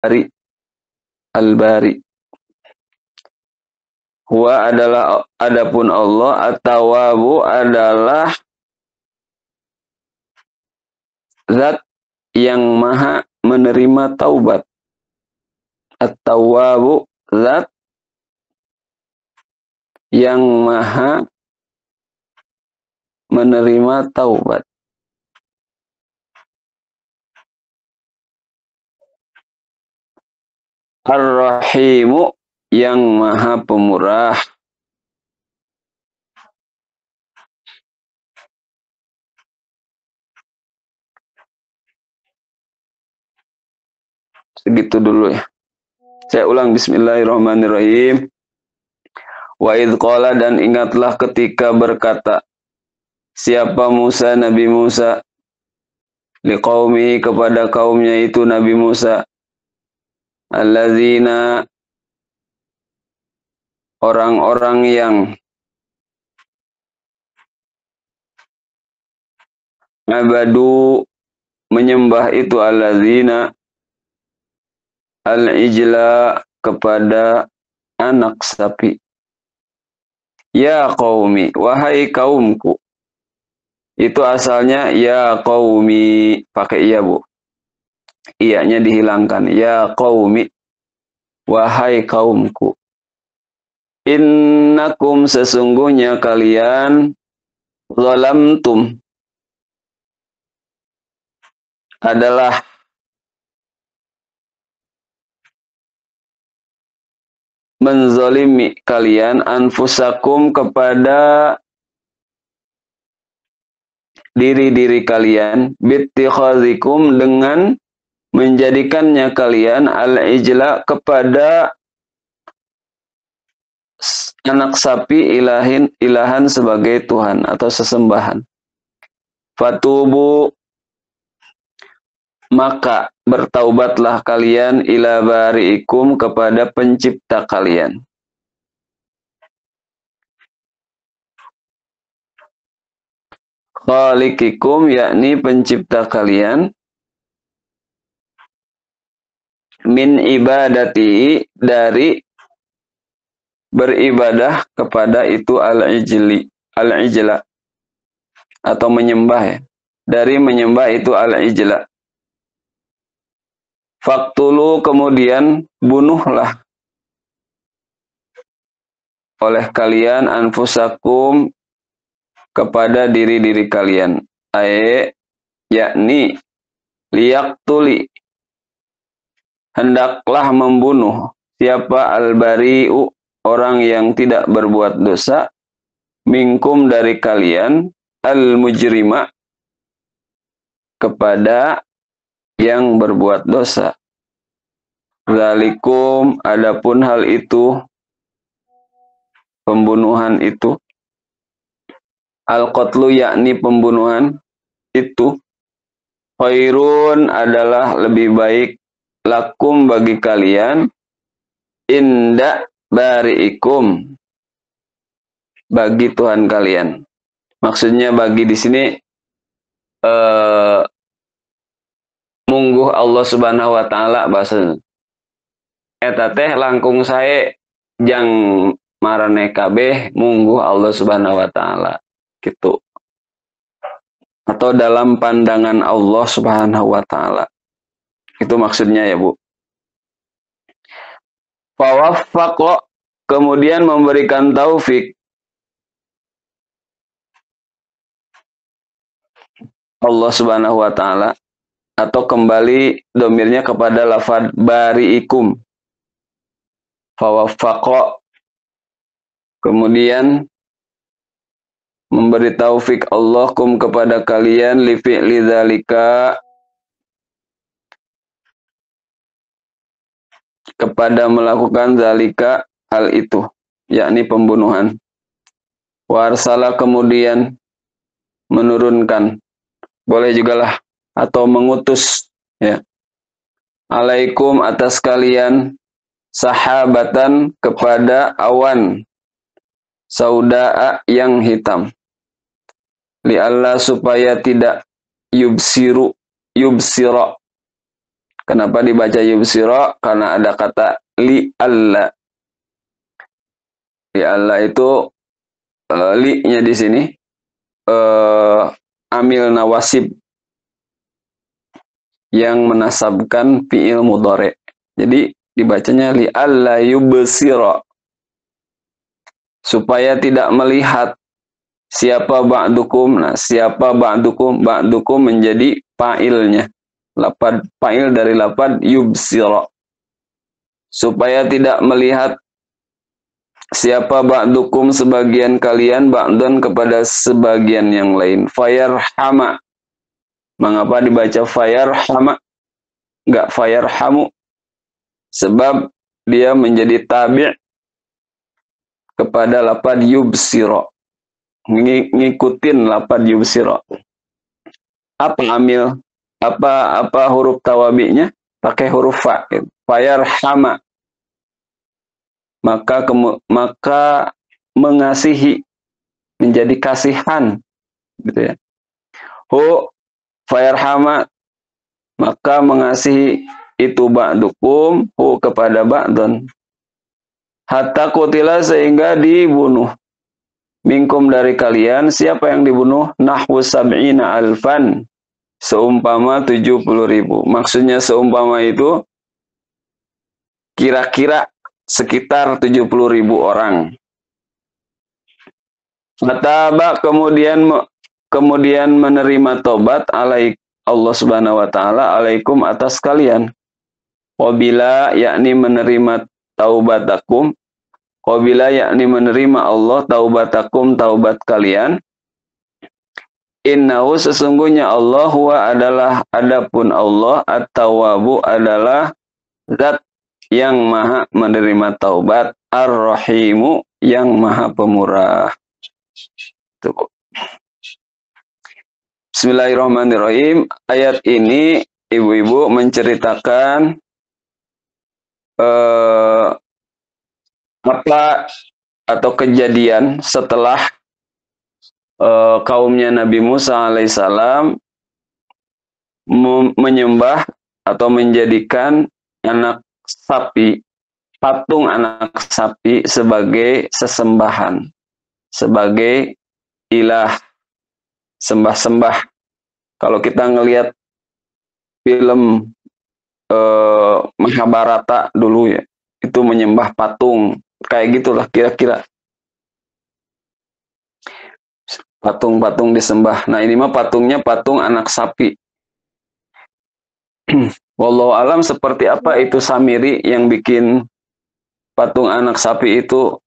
Bari, Al-Bari. Huwa adalah adapun Allah, At-Tawwabu adalah zat yang maha menerima taubat. At-Tawwabu zat yang maha menerima taubat. Ar-Rahimu yang maha pemurah. Segitu dulu ya. Saya ulang, bismillahirrahmanirrahim. Wa idh qala, dan ingatlah ketika berkata siapa Musa, Nabi Musa, liqaumi kepada kaumnya itu Nabi Musa, allazina orang-orang yang abadu menyembah itu allazina al-ijla kepada anak sapi. Ya qaumi, wahai kaumku. Itu asalnya ya qaumi, pakai iya bu. Iyanya dihilangkan. Ya qaumi, wahai kaumku. Innakum sesungguhnya kalian zalamtum adalah menzalimi kalian anfusakum kepada diri-diri kalian bittikhazikum dengan menjadikannya kalian al-ijla kepada anak sapi ilahan sebagai Tuhan atau sesembahan. Fatubu maka bertaubatlah kalian ila bari'ikum kepada pencipta kalian. Khaliqikum yakni pencipta kalian. Min ibadati dari beribadah kepada itu al-ijla atau menyembah ya. Dari menyembah itu al-ijla. Faktulu kemudian bunuhlah oleh kalian anfusakum kepada diri-diri kalian. Yakni liyaktuli hendaklah membunuh siapa al-bari'u orang yang tidak berbuat dosa minkum dari kalian al-mujrima kepada yang berbuat dosa. Zalikum adapun hal itu, pembunuhan itu, al-qatlu yakni pembunuhan itu, khairun adalah lebih baik lakum bagi kalian, inda bari'ikum bagi Tuhan kalian. Maksudnya bagi di sini mungguh Allah Subhanahu wa taala bahasa eta teh langkung sae jang marane kabeh mungguh Allah Subhanahu wa taala gitu. Atau dalam pandangan Allah Subhanahu wa taala. Itu maksudnya ya, Bu. Fawaffaqa kemudian memberikan taufik Allah Subhanahu wa taala atau kembali domirnya kepada lafad bari'ikum. Fawaffaqa kemudian memberi taufik Allah kum kepada kalian li fi'li dzalika kepada melakukan zalika hal itu yakni pembunuhan. Warsala kemudian menurunkan, boleh juga lah, atau mengutus ya. Alaikum atas kalian sahabatan kepada awan sauda'a yang hitam. Li'alla supaya tidak yubsira Kenapa dibaca yubsiro? Karena ada kata li alla. Li alla itu li-nya di sini amil nawasib yang menasabkan fi'il mudhari. Jadi dibacanya li alla yubsiro. Supaya tidak melihat siapa ba'dukum. Nah, siapa ba'dukum? Ba'dukum menjadi fa'ilnya. Lapad fa'il dari lapad yubsiro. Supaya tidak melihat siapa ba'dukum sebagian kalian ba'dun kepada sebagian yang lain. Fayarhama. Mengapa dibaca fayarhama? Enggak fayarhamu. Sebab dia menjadi tabi' kepada lapad yubsiro. Ngikutin lapad yubsiro. Apa amil? Apa huruf tawabi'nya? Pakai huruf fa. Fayarhama. Maka mengasihi, menjadi kasihan, gitu ya. Hu fayarhama, maka mengasihi itu ba'dukum hu kepada ba'dun. Hatta kutila sehingga dibunuh. Minkum dari kalian, siapa yang dibunuh? Nahwu sab'ina alfan. Seumpama 70.000. Maksudnya seumpama itu kira-kira sekitar 70.000 orang. Mataba kemudian menerima tobat Allah Subhanahu wa taala alaikum atas kalian. Wabila yakni menerima taubatakum. Wabila yakni menerima Allah taubatakum taubat kalian. Innahu sesungguhnya Allah adalah adapun Allah at-tawwabu adalah zat yang maha menerima taubat, ar-rahimu yang maha pemurah. Tuh. Bismillahirrahmanirrahim. Ayat ini ibu-ibu menceritakan apa atau kejadian setelah kaumnya Nabi Musa alaihissalam menyembah atau menjadikan anak sapi, patung anak sapi sebagai sesembahan, sebagai ilah, sembah-sembah. Kalau kita ngelihat film Mahabharata dulu ya, itu menyembah patung, kayak gitulah kira-kira. Patung-patung disembah. Nah ini mah patungnya patung anak sapi. Wallahu alam seperti apa itu Samiri yang bikin patung anak sapi itu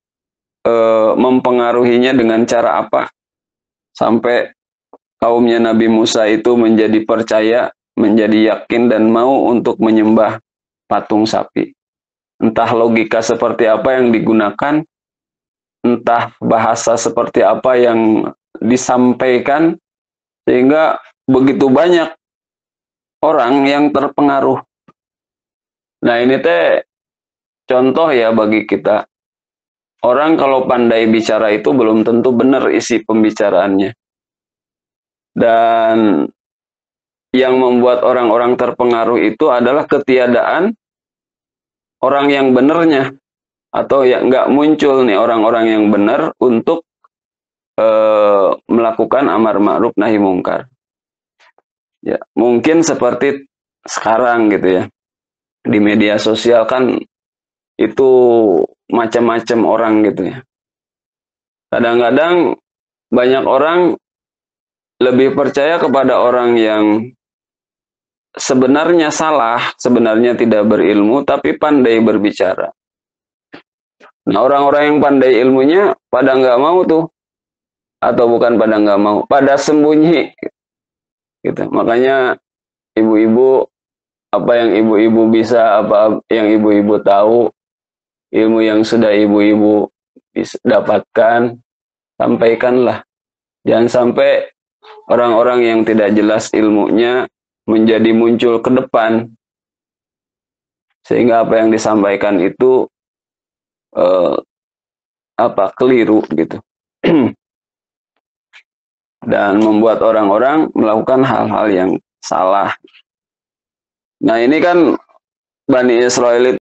mempengaruhinya dengan cara apa sampai kaumnya Nabi Musa itu menjadi percaya, menjadi yakin dan mau untuk menyembah patung sapi. Entah logika seperti apa yang digunakan, entah bahasa seperti apa yang disampaikan sehingga begitu banyak orang yang terpengaruh. Nah ini teh contoh ya bagi kita. Orang kalau pandai bicara itu belum tentu benar isi pembicaraannya. Dan yang membuat orang-orang terpengaruh itu adalah ketiadaan orang yang benarnya. Atau ya nggak muncul nih orang-orang yang benar untuk melakukan amar ma'ruf nahi mungkar. Ya, mungkin seperti sekarang gitu ya. Di media sosial kan itu macam-macam orang gitu ya. Kadang-kadang banyak orang lebih percaya kepada orang yang sebenarnya salah, sebenarnya tidak berilmu, tapi pandai berbicara. Nah, orang-orang yang pandai ilmunya pada nggak mau tuh. Atau bukan pada nggak mau, pada sembunyi. Gitu. Makanya ibu-ibu, apa yang ibu-ibu bisa, apa yang ibu-ibu tahu, ilmu yang sudah ibu-ibu dapatkan, sampaikanlah. Jangan sampai orang-orang yang tidak jelas ilmunya menjadi muncul ke depan. Sehingga apa yang disampaikan itu keliru gitu. Dan membuat orang-orang melakukan hal-hal yang salah. Nah ini kan Bani Israel